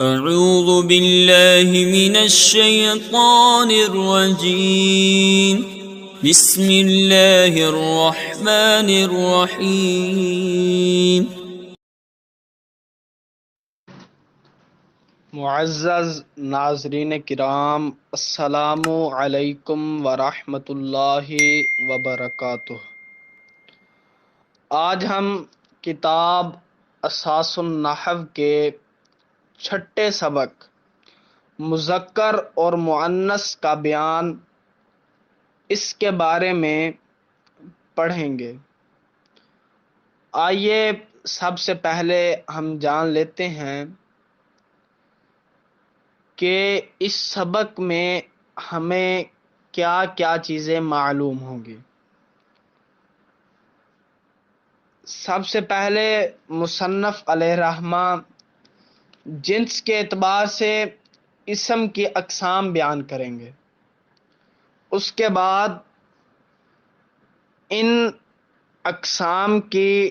اعوذ باللہ من الشیطان الرجیم بسم اللہ الرحمن الرحیم. معزز ناظرین کرام، السلام علیکم ورحمۃ اللہ وبرکاتہ۔ آج ہم کتاب اساس النحو کے چھٹے سبق مذکر اور مؤنث کا بیان اس کے بارے میں پڑھیں گے۔ آئیے سب سے پہلے ہم جان لیتے ہیں کہ اس سبق میں ہمیں کیا کیا چیزیں معلوم ہوں گی۔ سب سے پہلے مصنف علیہ رحمہ جنس کے اعتبار سے اسم کی اقسام بیان کریں گے، اس کے بعد ان اقسام کی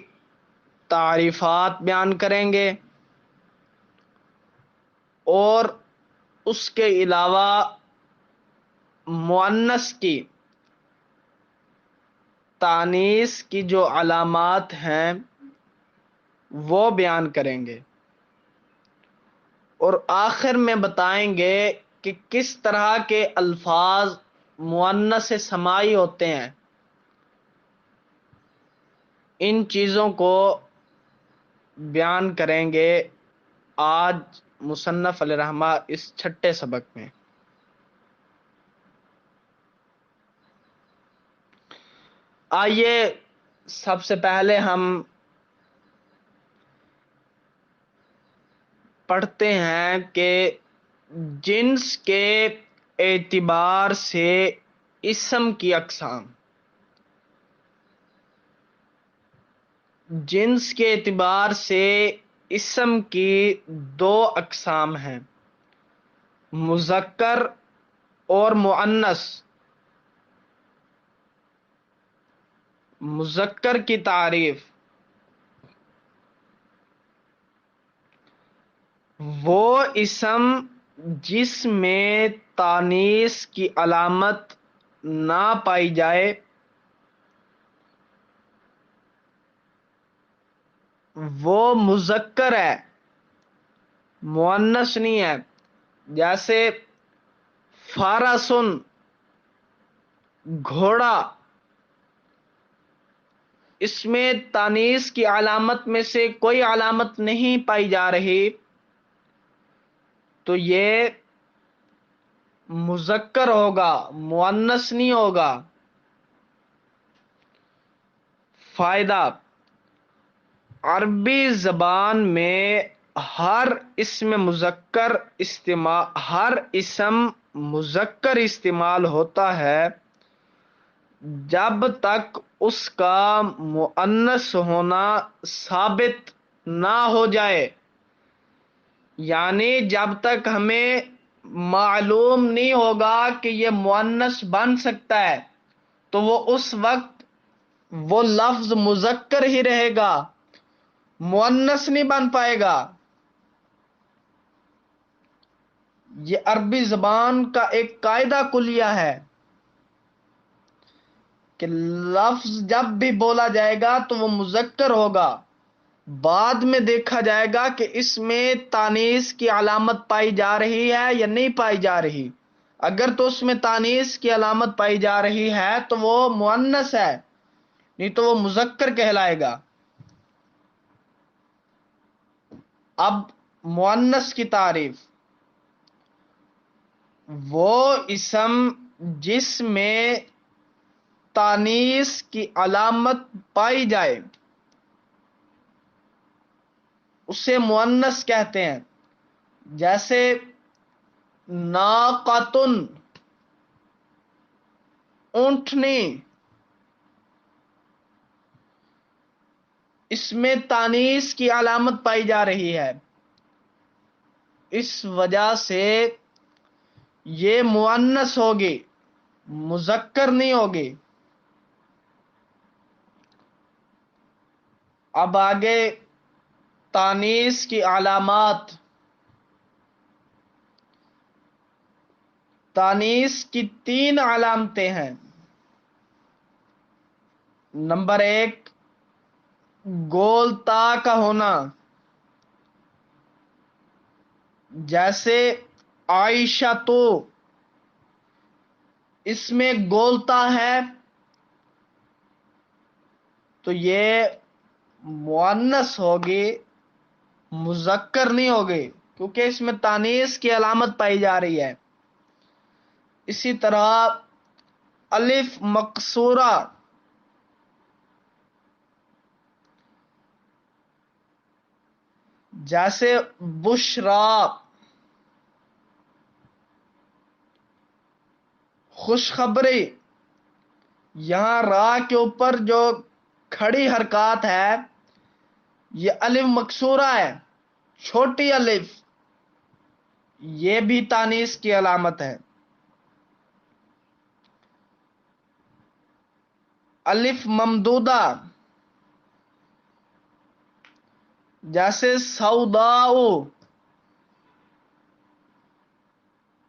تعریفات بیان کریں گے، اور اس کے علاوہ مؤنث کی تانیث کی جو علامات ہیں وہ بیان کریں گے، اور آخر میں بتائیں گے کہ کس طرح کے الفاظ مؤنث سماعی ہوتے ہیں۔ ان چیزوں کو بیان کریں گے آج مصنف علیہ رحمہ اس چھٹے سبق میں۔ آئیے سب سے پہلے ہم پڑھتے ہیں کہ جنس کے اعتبار سے اسم کی اقسام۔ جنس کے اعتبار سے اسم کی دو اقسام ہیں، مذکر اور مؤنث۔ مذکر کی تعریف: وہ اسم جس میں تانیث کی علامت نہ پائی جائے وہ مذکر ہے، مؤنث نہیں ہے۔ جیسے فارسن، گھوڑا، اس میں تانیث کی علامت میں سے کوئی علامت نہیں پائی جا رہی تو یہ مذکر ہوگا، مؤنث نہیں ہوگا۔ فائدہ: عربی زبان میں ہر اسم مذکر استعمال ہوتا ہے جب تک اس کا مؤنث ہونا ثابت نہ ہو جائے، یعنی جب تک ہمیں معلوم نہیں ہوگا کہ یہ مؤنث بن سکتا ہے تو وہ اس وقت وہ لفظ مذکر ہی رہے گا، مؤنث نہیں بن پائے گا۔ یہ عربی زبان کا ایک قاعدہ کلیہ ہے کہ لفظ جب بھی بولا جائے گا تو وہ مذکر ہوگا، بعد میں دیکھا جائے گا کہ اس میں تانیث کی علامت پائی جا رہی ہے یا نہیں پائی جا رہی۔ اگر تو اس میں تانیث کی علامت پائی جا رہی ہے تو وہ مؤنث ہے، نہیں تو وہ مذکر کہلائے گا۔ اب مؤنث کی تعریف: وہ اسم جس میں تانیث کی علامت پائی جائے اسے مؤنث کہتے ہیں۔ جیسے ناقۃن، اونٹنی، اس میں تانیث کی علامت پائی جا رہی ہے، اس وجہ سے یہ مؤنث ہوگی، مذکر نہیں ہوگی۔ اب آگے تانیث کی علامات۔ تانیث کی 3 علامتیں ہیں. نمبر 1، گول تا کا ہونا، جیسے عائشہ تو، اس میں گولتا ہے تو یہ مؤنث ہوگی، مذکر نہیں ہوگی، کیونکہ اس میں تانیث کی علامت پائی جا رہی ہے. اسی طرح الف مقصورہ، جیسے بشرا، خوشخبری، یہاں را کے اوپر جو کھڑی حرکات ہے یہ الف مکسورہ ہے، چھوٹی الف، یہ بھی تانیث کی علامت ہے. الف ممدودہ، جیسے سوداؤ،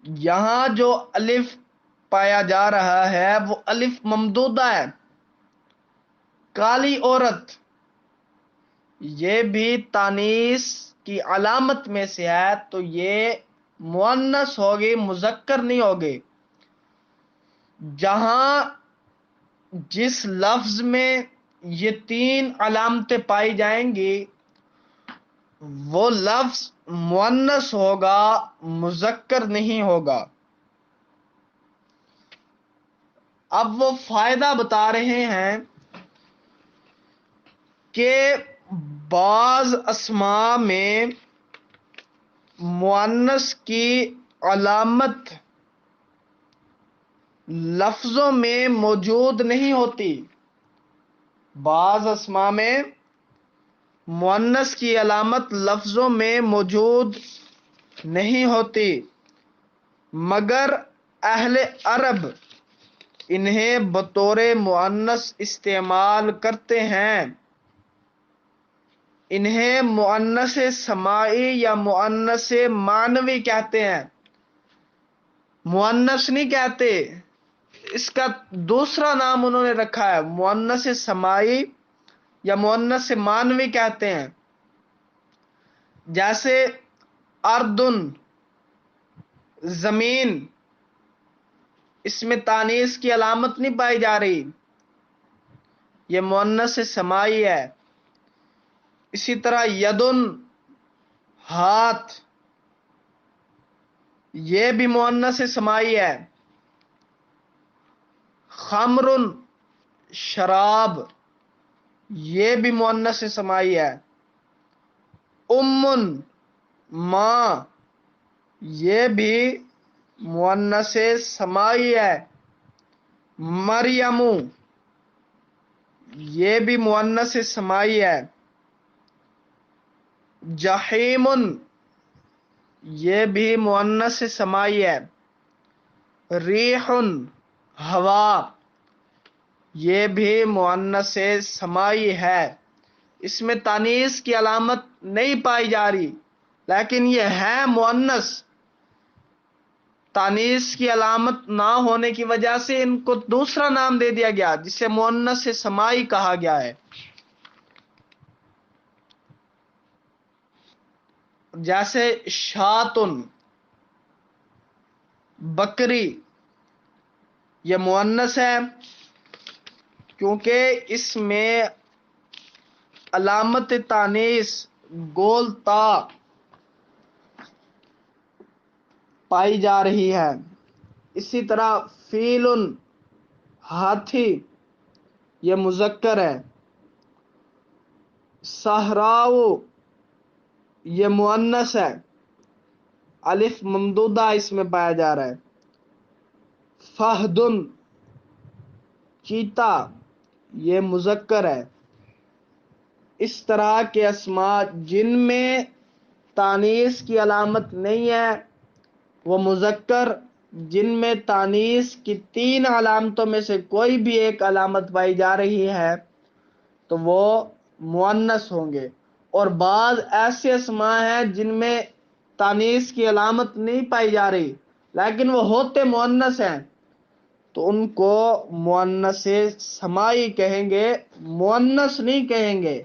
یہاں جو الف پایا جا رہا ہے وہ الف ممدودہ ہے. کالی عورت، یہ بھی تانیث کی علامت میں سے ہے، تو یہ مؤنث ہوگی، مذکر نہیں ہوگی. جہاں جس لفظ میں یہ 3 علامتیں پائی جائیں گی وہ لفظ مؤنث ہوگا، مذکر نہیں ہوگا. اب وہ فائدہ بتا رہے ہیں کہ بعض اسماء میں مؤنث کی علامت لفظوں میں موجود نہیں ہوتی. بعض اسماء میں مؤنث کی علامت لفظوں میں موجود نہیں ہوتی، مگر اہل عرب انہیں بطور مؤنث استعمال کرتے ہیں. انہیں مؤنث سماعی یا مؤنث معنوی کہتے ہیں، مؤنث نہیں کہتے. اس کا دوسرا نام انہوں نے رکھا ہے، مؤنث سماعی یا مؤنث معنوی کہتے ہیں. جیسے اردن، زمین، اس میں تانیث کی علامت نہیں پائی جا رہی، یہ مؤنث سماعی ہے. اسی طرح یدن، ہاتھ، یہ بھی مؤنث سماعی ہے. خمرن، شراب، یہ بھی مؤنث سماعی ہے. امن، ماں، یہ بھی مؤنث سماعی ہے. مریم، یہ بھی مؤنث سماعی ہے. جحیم، یہ بھی مؤنث سماعی ہے. ریح، ہوا، یہ بھی مؤنث سماعی ہے. اس میں تانیث کی علامت نہیں پائی جا رہی، لیکن یہ ہے مؤنث. تانیث کی علامت نہ ہونے کی وجہ سے ان کو دوسرا نام دے دیا گیا جسے مؤنث سماعی کہا گیا ہے. جیسے شاتن، بکری، یہ مؤنث ہے کیونکہ اس میں علامت تانیث گول تا پائی جا رہی ہے. اسی طرح فیل، ہاتھی، یہ مذکر ہے. صحراؤ، یہ مؤنث ہے، الف ممدودہ اس میں پایا جا رہا ہے. فہدن، چیتا، یہ مذکر ہے. اس طرح کے اسماء جن میں تانیث کی علامت نہیں ہے وہ مذکر، جن میں تانیث کی 3 علامتوں میں سے کوئی بھی ایک علامت پائی جا رہی ہے تو وہ مؤنث ہوں گے. اور بعض ایسے اسماء ہیں جن میں تانیث کی علامت نہیں پائی جا رہی لیکن وہ ہوتے مؤنث ہیں تو ان کو مؤنث سمائی کہیں گے، مؤنث نہیں کہیں گے۔